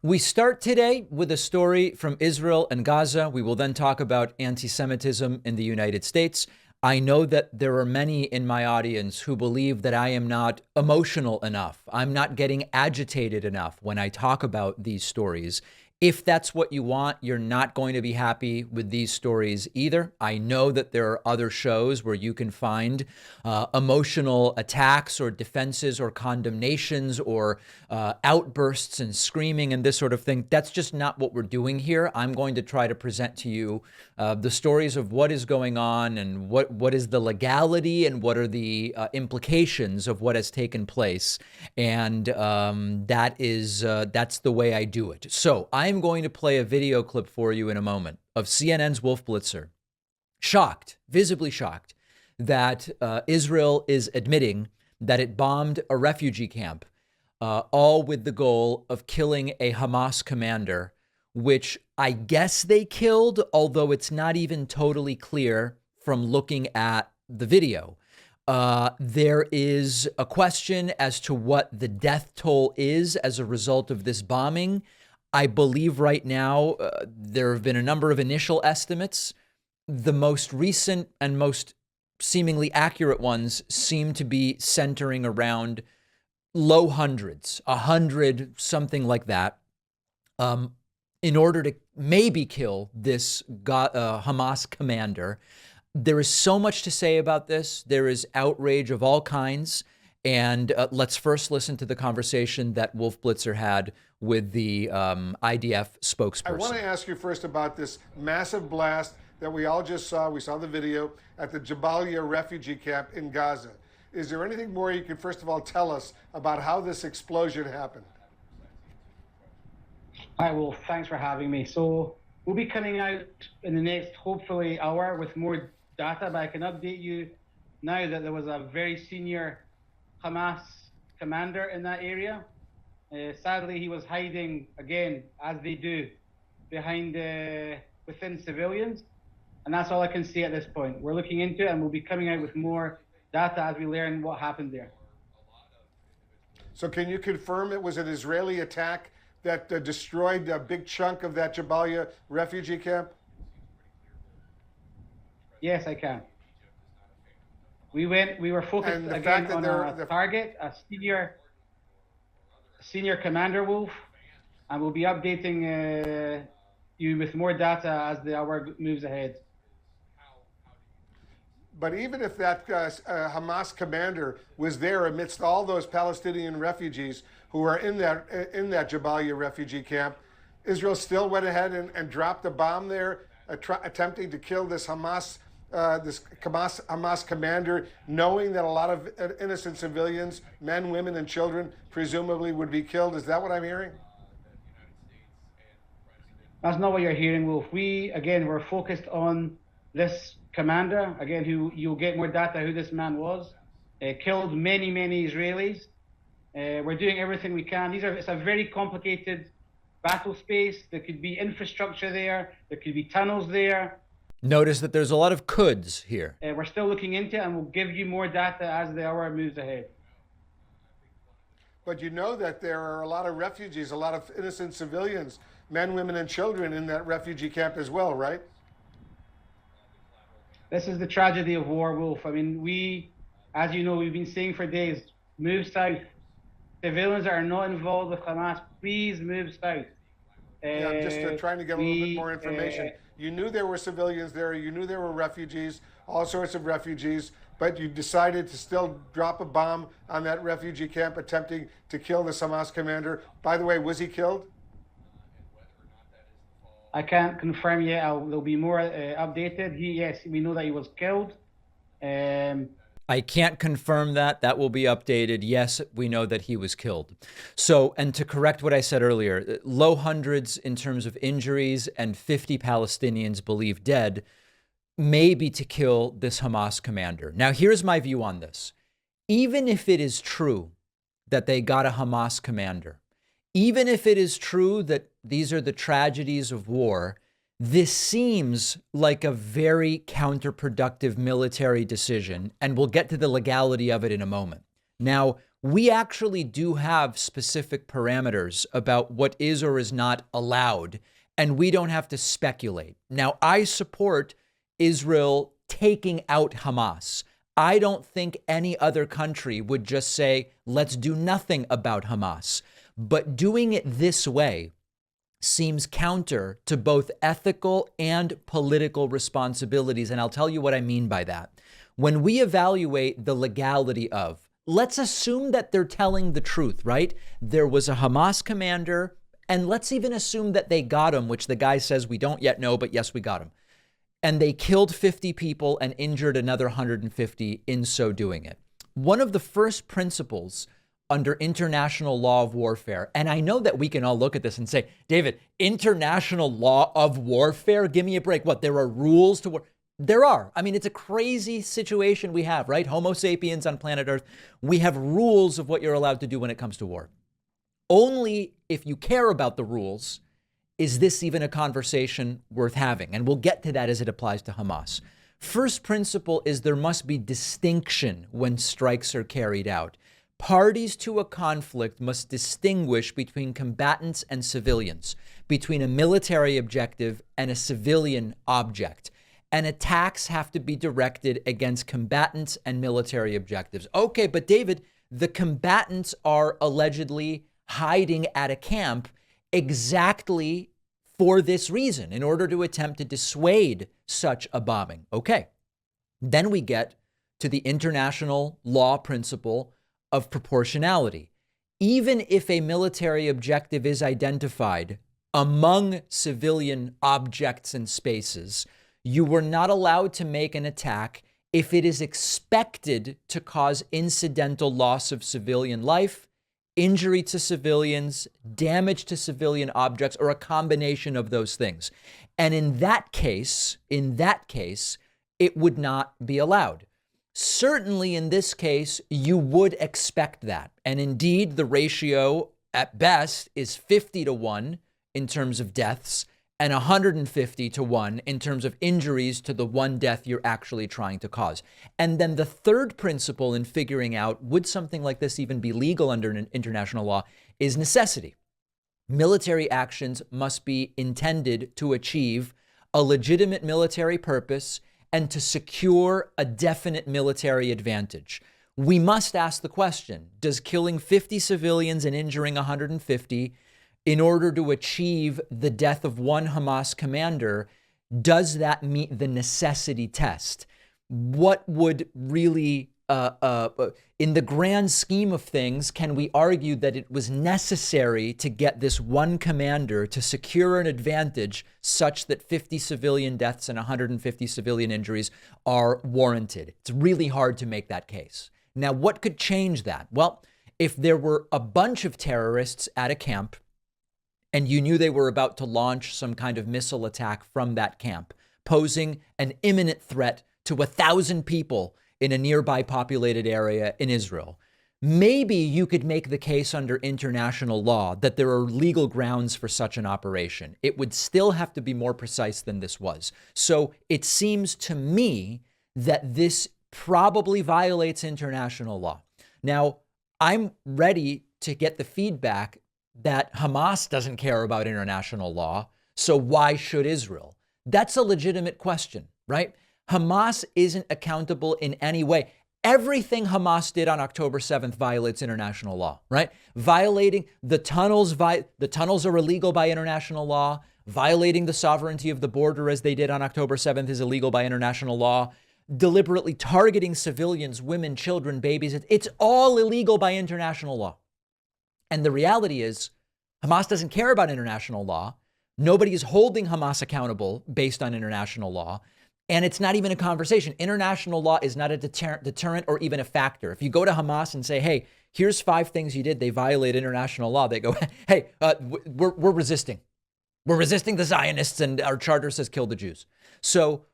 We start today with a story from Israel and Gaza. We will then talk about anti-Semitism in the United States. I know that there are many in my audience who believe that I am not emotional enough. I'm not getting agitated enough when I talk about these stories. If that's what you want, you're not going to be happy with these stories either. I know that there are other shows where you can find emotional attacks or defenses or condemnations or outbursts and screaming and this sort of thing. That's just not what we're doing here. I'm going to try to present to you the stories of what is going on and what is the legality and what are the implications of what has taken place. And that's the way I do it. So I'm going to play a video clip for you in a moment of CNN's Wolf Blitzer, shocked, visibly shocked, that Israel is admitting that it bombed a refugee camp, all with the goal of killing a Hamas commander, which I guess they killed, although it's not even totally clear from looking at the video. There is a question as to what the death toll is as a result of this bombing. I believe right now there have been a number of initial estimates. The most recent and most seemingly accurate ones seem to be centering around low hundreds, 100, something like that, in order to maybe kill this Hamas commander. There is so much to say about this. There is outrage of all kinds. And let's first listen to the conversation that Wolf Blitzer had with the IDF spokesperson. I want to ask you first about this massive blast that we all just saw. We saw the video at the Jabalia refugee camp in Gaza. Is there anything more you could first of all tell us about how this explosion happened? Hi, Wolf. Thanks for having me. So we'll be coming out in the next, hopefully, hour with more data, but I can update you now that there was a very senior Hamas commander in that area. Sadly, he was hiding, again, as they do, behind within civilians. And that's all I can see at this point. We're looking into it, and we'll be coming out with more data as we learn what happened there. So can you confirm it was an Israeli attack that destroyed a big chunk of that Jabalia refugee camp? Yes, I can. We were focused again on a target, a senior commander, Wolf, and we'll be updating you with more data as the hour moves ahead. But even if that Hamas commander was there amidst all those Palestinian refugees who are in that Jabalia refugee camp, Israel still went ahead and dropped a bomb there, attempting to kill this Hamas commander, knowing that a lot of innocent civilians, men, women, and children, presumably would be killed. Is that what I'm hearing? That's not what you're hearing, Wolf. We're focused on this commander, again, who you'll get more data who this man was. Killed many, many Israelis. We're doing everything we can. It's a very complicated battle space. There could be infrastructure there. There could be tunnels there. Notice that there's a lot of coulds here. We're still looking into it, and we'll give you more data as the hour moves ahead. But you know that there are a lot of refugees, a lot of innocent civilians, men, women, and children in that refugee camp as well, right? This is the tragedy of war, Wolf. I mean, as you know, we've been saying for days, move south. Civilians that are not involved with Hamas, please move south. Yeah, I'm just trying to get a little bit more information. You knew there were civilians there. You knew there were refugees, all sorts of refugees, but you decided to still drop a bomb on that refugee camp, attempting to kill the Hamas commander. By the way, was he killed? I can't confirm yet. There'll be more updated. Yes, we know that he was killed. I can't confirm that. That will be updated. Yes, we know that he was killed. So, and to correct what I said earlier, low hundreds in terms of injuries and 50 Palestinians believed dead, maybe to kill this Hamas commander. Now, here's my view on this. Even if it is true that they got a Hamas commander, even if it is true that these are the tragedies of war, this seems like a very counterproductive military decision, and we'll get to the legality of it in a moment. Now, we actually do have specific parameters about what is or is not allowed, and we don't have to speculate. Now, I support Israel taking out Hamas. I don't think any other country would just say, let's do nothing about Hamas. But doing it this way seems counter to both ethical and political responsibilities. And I'll tell you what I mean by that. When we evaluate the legality of, let's assume that they're telling the truth, right? There was a Hamas commander, and let's even assume that they got him, which the guy says we don't yet know, but yes, we got him. And they killed 50 people and injured another 150 in so doing it. One of the first principles under international law of warfare, and I know that we can all look at this and say, David, international law of warfare? Give me a break. What, there are rules to war? There are. I mean, it's a crazy situation we have, right? Homo sapiens on planet Earth. We have rules of what you're allowed to do when it comes to war. Only if you care about the rules is this even a conversation worth having? And we'll get to that as it applies to Hamas. First principle is there must be distinction when strikes are carried out. Parties to a conflict must distinguish between combatants and civilians, between a military objective and a civilian object. And attacks have to be directed against combatants and military objectives. Okay, but David, the combatants are allegedly hiding at a camp exactly for this reason, in order to attempt to dissuade such a bombing. Okay, then we get to the international law principle of proportionality. Even if a military objective is identified among civilian objects and spaces, you were not allowed to make an attack if it is expected to cause incidental loss of civilian life, injury to civilians, damage to civilian objects, or a combination of those things. And in that case, it would not be allowed. Certainly in this case, you would expect that. And indeed, the ratio at best is 50-1 in terms of deaths and 150-1 in terms of injuries to the one death you're actually trying to cause. And then the third principle in figuring out would something like this even be legal under an international law is necessity. Military actions must be intended to achieve a legitimate military purpose and to secure a definite military advantage. We must ask the question, does killing 50 civilians and injuring 150 in order to achieve the death of one Hamas commander, does that meet the necessity test? What would really, in the grand scheme of things, can we argue that it was necessary to get this one commander to secure an advantage such that 50 civilian deaths and 150 civilian injuries are warranted? It's really hard to make that case. Now, what could change that? Well, if there were a bunch of terrorists at a camp and you knew they were about to launch some kind of missile attack from that camp, posing an imminent threat to 1,000 people in a nearby populated area in Israel, maybe you could make the case under international law that there are legal grounds for such an operation. It would still have to be more precise than this was. So it seems to me that this probably violates international law. Now, I'm ready to get the feedback that Hamas doesn't care about international law, so why should Israel? That's a legitimate question, right? Hamas isn't accountable in any way. Everything Hamas did on October 7th violates international law, right? Violating the tunnels are illegal by international law. Violating the sovereignty of the border as they did on October 7th is illegal by international law. Deliberately targeting civilians, women, children, babies, it's all illegal by international law. And the reality is, Hamas doesn't care about international law. Nobody is holding Hamas accountable based on international law. And it's not even a conversation. International law is not a deterrent or even a factor. If you go to Hamas and say, hey, here's 5 things you did, they violate international law. They go, hey, we're resisting. We're resisting the Zionists, and our charter says kill the Jews. So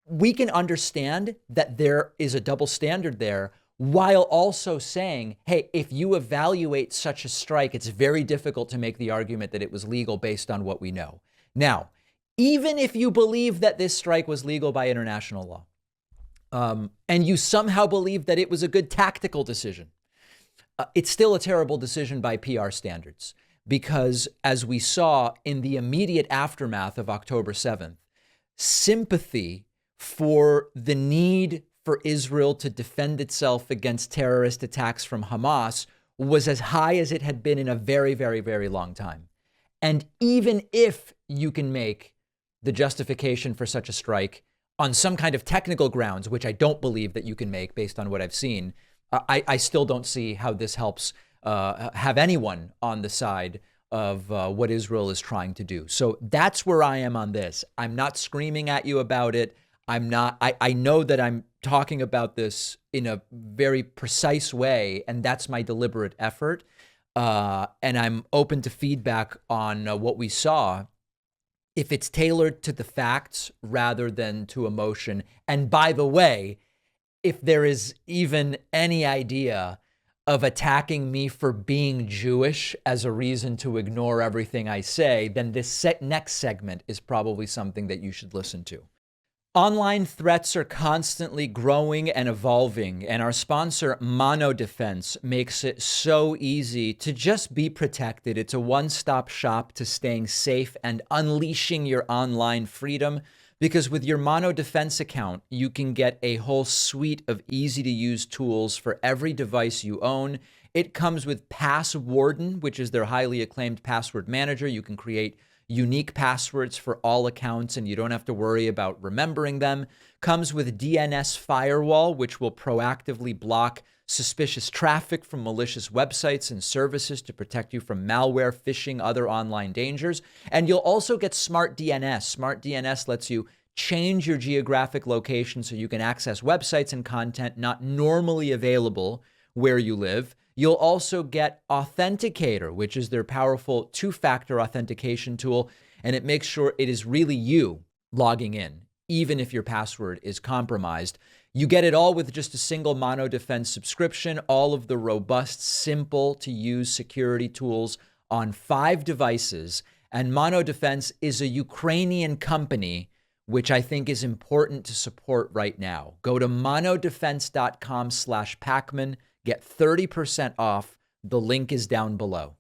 we can understand that there is a double standard there, while also saying, hey, if you evaluate such a strike, it's very difficult to make the argument that it was legal based on what we know. Now, even if you believe that this strike was legal by international law, and you somehow believe that it was a good tactical decision, it's still a terrible decision by PR standards, because as we saw in the immediate aftermath of October 7th, sympathy for the need for Israel to defend itself against terrorist attacks from Hamas was as high as it had been in a very, very, very long time. And even if you can make the justification for such a strike on some kind of technical grounds, which I don't believe that you can make based on what I've seen, I still don't see how this helps have anyone on the side of what Israel is trying to do. So that's where I am on this. I'm not screaming at you about it. I know that I'm talking about this in a very precise way, and that's my deliberate effort. And I'm open to feedback on what we saw, if it's tailored to the facts rather than to emotion. And by the way, if there is even any idea of attacking me for being Jewish as a reason to ignore everything I say, then this next segment is probably something that you should listen to. Online threats are constantly growing and evolving, and our sponsor, Mono Defense, makes it so easy to just be protected. It's a one-stop shop to staying safe and unleashing your online freedom, because with your Mono Defense account, you can get a whole suite of easy-to-use tools for every device you own. It comes with Passwarden, which is their highly acclaimed password manager. You can create unique passwords for all accounts, and you don't have to worry about remembering them. Comes with DNS Firewall, which will proactively block suspicious traffic from malicious websites and services to protect you from malware, phishing, other online dangers. And you'll also get Smart DNS. Smart DNS lets you change your geographic location so you can access websites and content not normally available where you live. You'll also get Authenticator, which is their powerful two-factor authentication tool, and it makes sure it is really you logging in, even if your password is compromised. You get it all with just a single Mono Defense subscription, all of the robust, simple-to-use security tools on 5 devices. And Mono Defense is a Ukrainian company, which I think is important to support right now. Go to monodefense.com/Pacman. Get 30% off. The link is down below.